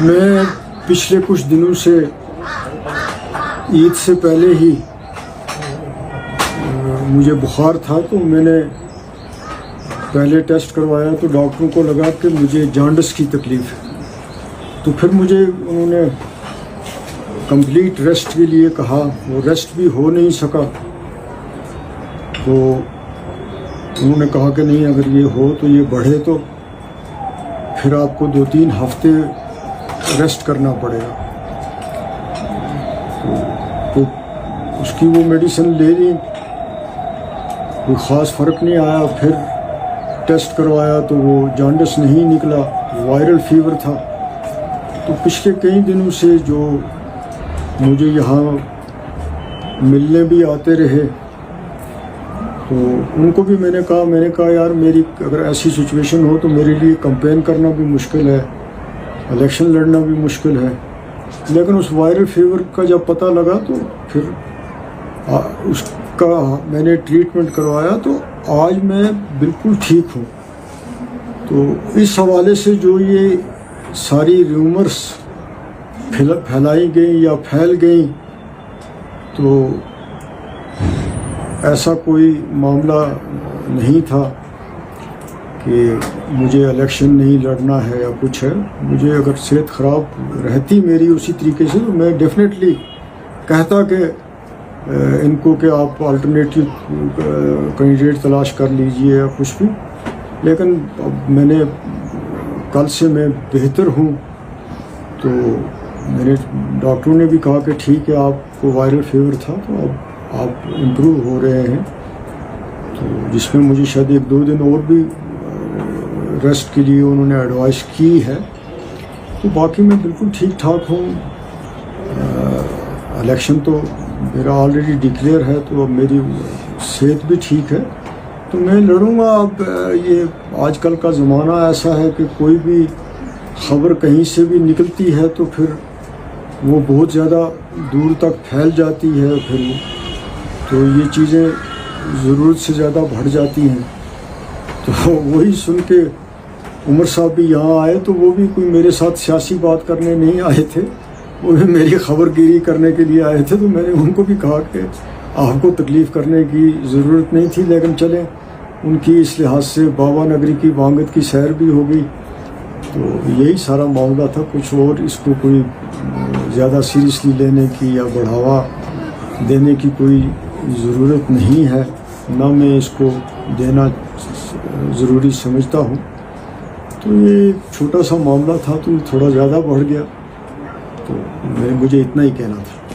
میں پچھلے کچھ دنوں سے عید سے پہلے ہی مجھے بخار تھا، تو میں نے پہلے ٹیسٹ کروایا تو ڈاکٹروں کو لگا کہ مجھے جانڈس کی تکلیف ہے، تو پھر مجھے انہوں نے کمپلیٹ ریسٹ کے لیے کہا، وہ ریسٹ بھی ہو نہیں سکا، تو انہوں نے کہا کہ نہیں، اگر یہ ہو تو یہ بڑھے تو پھر آپ کو 2-3 ہفتے ریسٹ کرنا پڑے گا۔ تو اس کی وہ میڈیسن لے لی، کوئی خاص فرق نہیں آیا۔ پھر ٹیسٹ کروایا تو وہ جانڈس نہیں نکلا، وائرل فیور تھا۔ تو پچھلے کئی دنوں سے جو مجھے یہاں ملنے بھی آتے رہے، تو ان کو بھی میں نے کہا یار میری اگر ایسی سچویشن ہو تو میرے لیے کمپین کرنا بھی مشکل ہے، الیکشن لڑنا بھی مشکل ہے۔ لیکن اس وائرل فیور کا جب پتہ لگا تو پھر اس کا میں نے ٹریٹمنٹ کروایا، تو آج میں بالکل ٹھیک ہوں۔ تو اس حوالے سے جو یہ ساری ریومرس پھیلائی گئیں یا پھیل گئیں، تو ایسا کوئی معاملہ نہیں تھا کہ مجھے الیکشن نہیں لڑنا ہے یا کچھ ہے۔ مجھے اگر صحت خراب رہتی میری اسی طریقے سے تو میں ڈیفینیٹلی کہتا کہ ان کو کہ آپ الٹرنیٹیو کینڈیڈیٹ تلاش کر لیجئے یا کچھ بھی، لیکن اب میں نے کل سے میں بہتر ہوں۔ تو میں نے ڈاکٹروں نے بھی کہا کہ ٹھیک ہے، آپ کو وائرل فیور تھا تو اب آپ امپروو ہو رہے ہیں، تو جس میں مجھے شاید 1-2 دن اور بھی ریسٹ کے لیے انہوں نے ایڈوائز کی ہے۔ تو باقی میں بالکل ٹھیک ٹھاک ہوں۔ الیکشن تو میرا آلریڈی ڈکلیئر ہے، تو اب میری صحت بھی ٹھیک ہے، تو میں لڑوں گا۔ اب یہ آج کل کا زمانہ ایسا ہے کہ کوئی بھی خبر کہیں سے بھی نکلتی ہے تو پھر وہ بہت زیادہ دور تک پھیل جاتی ہے، پھر تو یہ چیزیں ضرورت سے زیادہ بڑھ جاتی ہیں۔ تو وہی سن کے عمر صاحب بھی یہاں آئے، تو وہ بھی کوئی میرے ساتھ سیاسی بات کرنے نہیں آئے تھے، وہ بھی میری خبر گیری کرنے کے لیے آئے تھے۔ تو میں نے ان کو بھی کہا کہ آپ کو تکلیف کرنے کی ضرورت نہیں تھی، لیکن چلیں ان کی اس لحاظ سے بابا نگری کی وانگت کی سیر بھی ہو گئی۔ تو یہی سارا معاملہ تھا، کچھ اور اس کو کوئی زیادہ سیریسلی لینے کی یا بڑھاوا دینے کی کوئی ضرورت نہیں ہے، نہ میں اس کو دینا ضروری سمجھتا ہوں۔ تو یہ چھوٹا سا معاملہ تھا، تو تھوڑا زیادہ بڑھ گیا، تو مجھے اتنا ہی کہنا تھا۔